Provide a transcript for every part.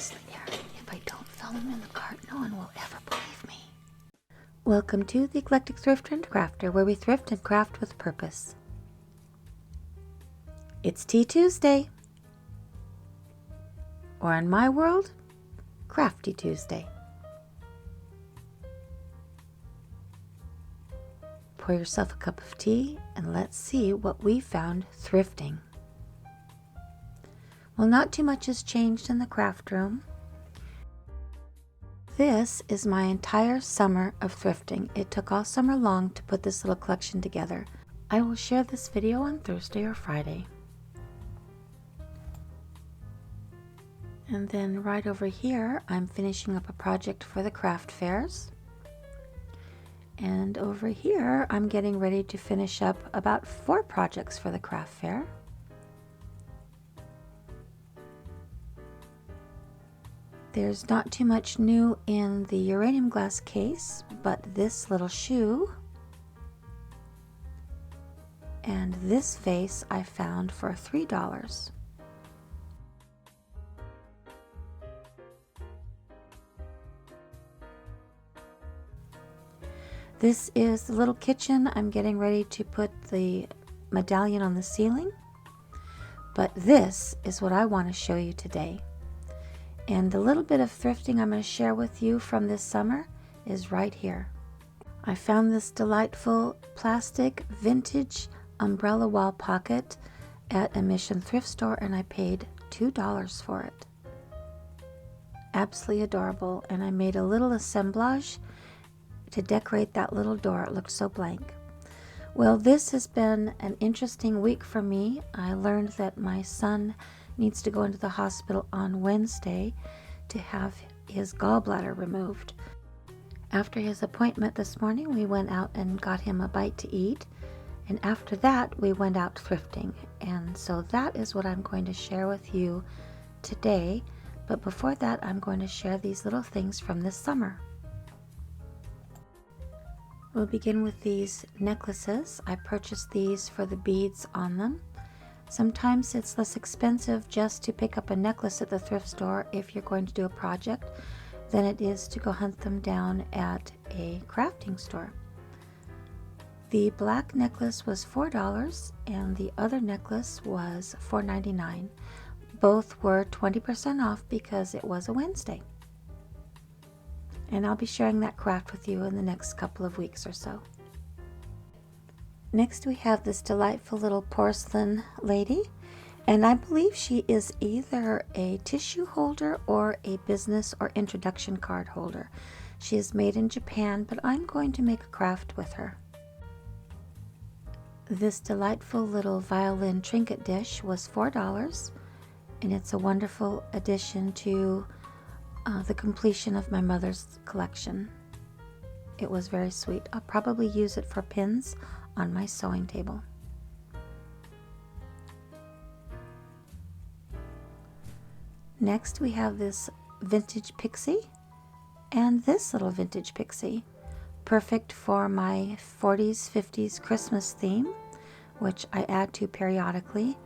Seriously, Aaron, if I don't film them in the cart, no one will ever believe me. Welcome to the Eclectic Thrifter and Crafter, where we thrift and craft with purpose. It's Tea Tuesday. Or in my world, Crafty Tuesday. Pour yourself a cup of tea and let's see what we found thrifting. Well, not too much has changed in the craft room. This is my entire summer of thrifting. It took all summer long to put this little collection together. I will share this video on Thursday or Friday. And then right over here, I'm finishing up a project for the craft fairs. And over here, I'm getting ready to finish up about 4 projects for the craft fair. There's not too much new in the uranium glass case, but this little shoe and this vase I found for $3. This is the little kitchen. I'm getting ready to put the medallion on the ceiling, but this is what I want to show you today. And the little bit of thrifting I'm going to share with you from this summer is right here. I found this delightful plastic vintage umbrella wall pocket at a Mission thrift store, and I paid $2 for it. Absolutely adorable, and I made a little assemblage to decorate that little door. It looked so blank. Well, this has been an interesting week for me. I learned that my son needs to go into the hospital on Wednesday to have his gallbladder removed. After his appointment this morning, we went out and got him a bite to eat, and after that we went out thrifting, and so that is what I'm going to share with you today. But before that, I'm going to share these little things from this summer. We'll begin with these necklaces. I purchased these for the beads on them. Sometimes it's less expensive just to pick up a necklace at the thrift store if you're going to do a project than it is to go hunt them down at a crafting store. The black necklace was $4 and the other necklace was $4.99. Both were 20% off because it was a Wednesday. And I'll be sharing that craft with you in the next couple of weeks or so. Next we have this delightful little porcelain lady, and I believe she is either a tissue holder or a business or introduction card holder. She is made in Japan, but I'm going to make a craft with her. This delightful little violin trinket dish was $4, and it's a wonderful addition to the completion of my mother's collection. It was very sweet. I'll probably use it for pins on my sewing table. Next we have this vintage pixie and this little vintage pixie, perfect for my 40s 50s Christmas theme, which I add to periodically.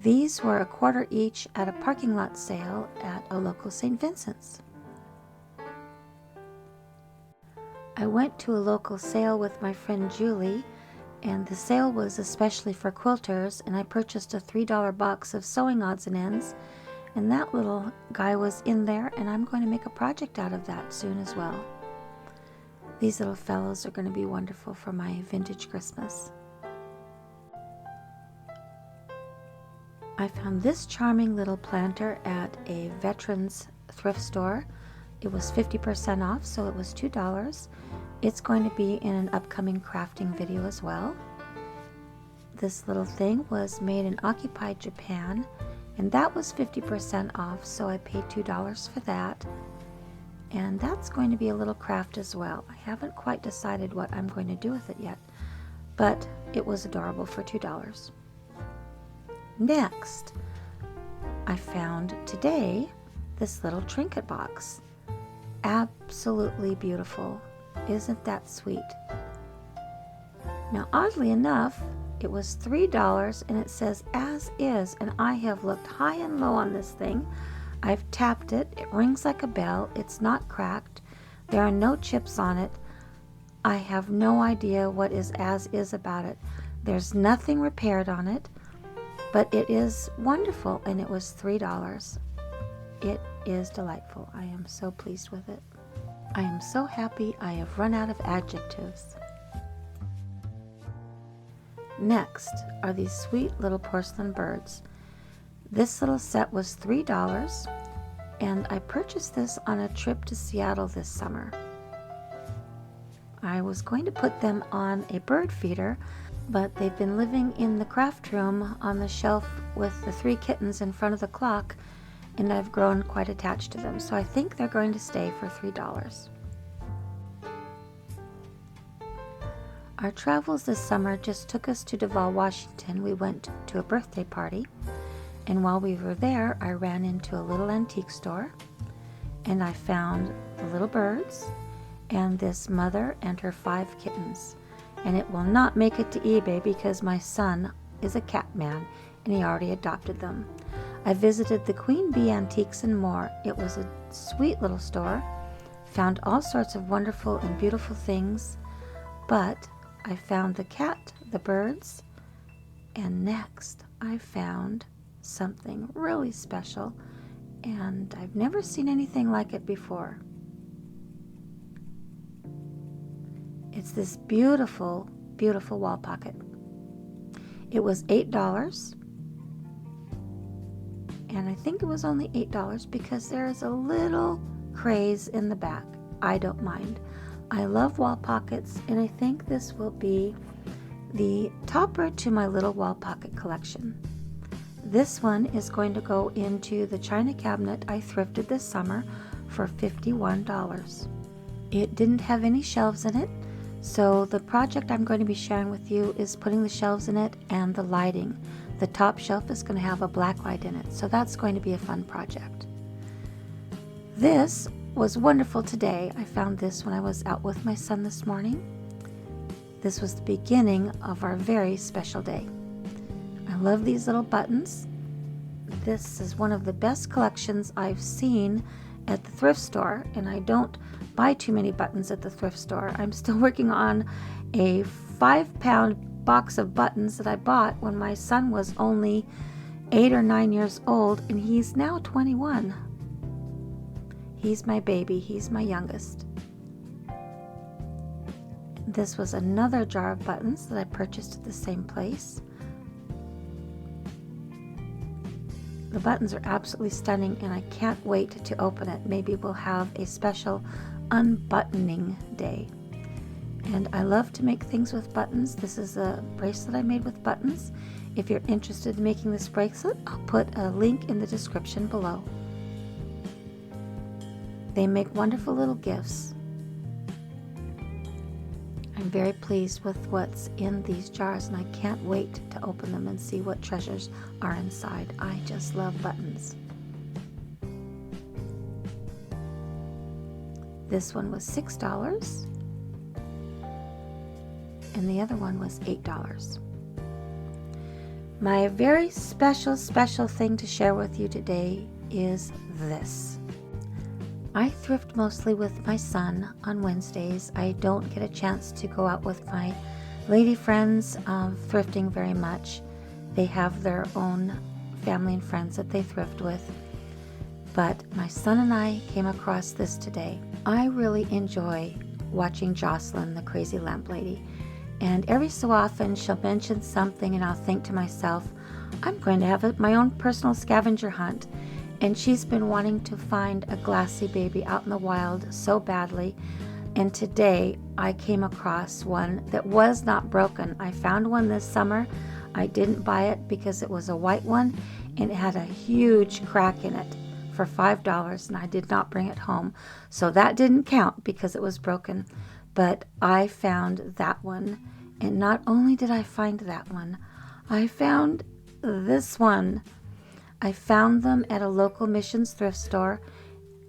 These were $1 each at a parking lot sale at a local St. Vincent's. I went to a local sale with my friend Julie, and the sale was especially for quilters, and I purchased a $3 box of sewing odds and ends, and that little guy was in there, and I'm going to make a project out of that soon as well. These little fellows are going to be wonderful for my vintage Christmas. I found this charming little planter at a veterans thrift store. It was 50% off, so it was $2. It's going to be in an upcoming crafting video as well. This little thing was made in occupied Japan, and that was 50% off, so I paid $2 for that. And that's going to be a little craft as well. I haven't quite decided what I'm going to do with it yet, but it was adorable for $2. Next, I found today this little trinket box. Absolutely beautiful. Isn't that sweet? Now, oddly enough, it was $3 and it says as is, and I have looked high and low on this thing. I've tapped it. It rings like a bell. It's not cracked. There are no chips on it. I have no idea what is as is about it. There's nothing repaired on it, but it is wonderful, and it was $3. It is delightful. I am so pleased with it. I am so happy I have run out of adjectives. Next are these sweet little porcelain birds. This little set was $3, and I purchased this on a trip to Seattle this summer. I was going to put them on a bird feeder, but they've been living in the craft room on the shelf with the 3 kittens in front of the clock, and I've grown quite attached to them, so I think they're going to stay for $3. Our travels this summer just took us to Duvall, Washington. We went to a birthday party, and while we were there, I ran into a little antique store, and I found the little birds and this mother and her 5 kittens. And it will not make it to eBay because my son is a cat man and he already adopted them. I visited the Queen Bee Antiques and More. It was a sweet little store, found all sorts of wonderful and beautiful things, but I found the cat, the birds, and next I found something really special, and I've never seen anything like it before. It's this beautiful, beautiful wall pocket. It was $8, and I think it was only $8 because there is a little craze in the back. I don't mind. I love wall pockets, and I think this will be the topper to my little wall pocket collection. This one is going to go into the china cabinet I thrifted this summer for $51. It didn't have any shelves in it, so the project I'm going to be sharing with you is putting the shelves in it and the lighting. The top shelf is going to have a black light in it, so that's going to be a fun project. This was wonderful today. I found this when I was out with my son this morning. This was the beginning of our very special day. I love these little buttons. This is one of the best collections I've seen at the thrift store, and I don't buy too many buttons at the thrift store. I'm still working on a 5-pound box of buttons that I bought when my son was only 8 or 9 years old, and he's now 21. He's my baby. He's my youngest. This was another jar of buttons that I purchased at the same place. The buttons are absolutely stunning, and I can't wait to open it. Maybe we'll have a special unbuttoning day. And I love to make things with buttons. This is a bracelet I made with buttons. If you're interested in making this bracelet, I'll put a link in the description below. They make wonderful little gifts. I'm very pleased with what's in these jars, and I can't wait to open them and see what treasures are inside. I just love buttons. This one was $6, and the other one was $8. My very special thing to share with you today is this. I thrift mostly with my son on Wednesdays. I don't get a chance to go out with my lady friends thrifting very much. They have their own family and friends that they thrift with. But my son and I came across this today. I really enjoy watching Jocelyn, the crazy lamp lady. And every so often she'll mention something and I'll think to myself, I'm going to have my own personal scavenger hunt. And she's been wanting to find a glassy baby out in the wild so badly. And today I came across one that was not broken. I found one this summer. I didn't buy it because it was a white one and it had a huge crack in it for $5, and I did not bring it home. So that didn't count because it was broken. But I found that one. And not only did I find that one, I found this one. I found them at a local Missions thrift store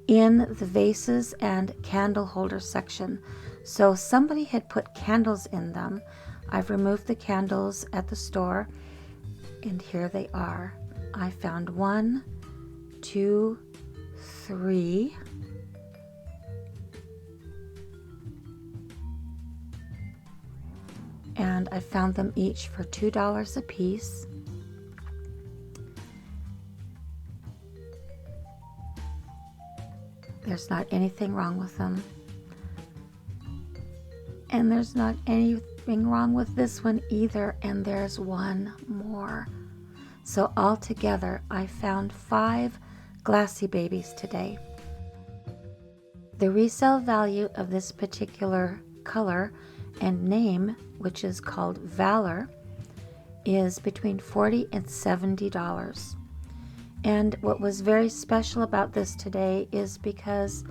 in the vases and candle holder section. So somebody had put candles in them. I've removed the candles at the store, and here they are. I found 1, 2, 3. And I found them each for $2 a piece. There's not anything wrong with them. And there's not anything wrong with this one either, and there's one more. So altogether, I found 5 glassy babies today. The resale value of this particular color and name, which is called Valor, is between $40 and $70. And what was very special about this today is because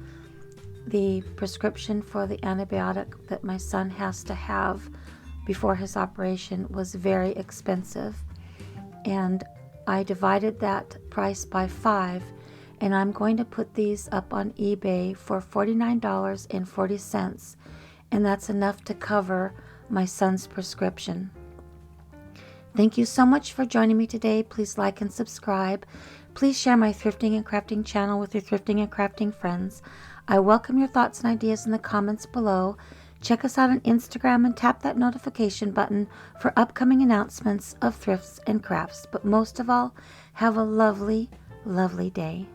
the prescription for the antibiotic that my son has to have before his operation was very expensive. And I divided that price by 5, and I'm going to put these up on eBay for $49.40, and that's enough to cover my son's prescription. Thank you so much for joining me today. Please like and subscribe. Please share my Thrifting and Crafting channel with your thrifting and crafting friends. I welcome your thoughts and ideas in the comments below. Check us out on Instagram and tap that notification button for upcoming announcements of thrifts and crafts. But most of all, have a lovely, lovely day.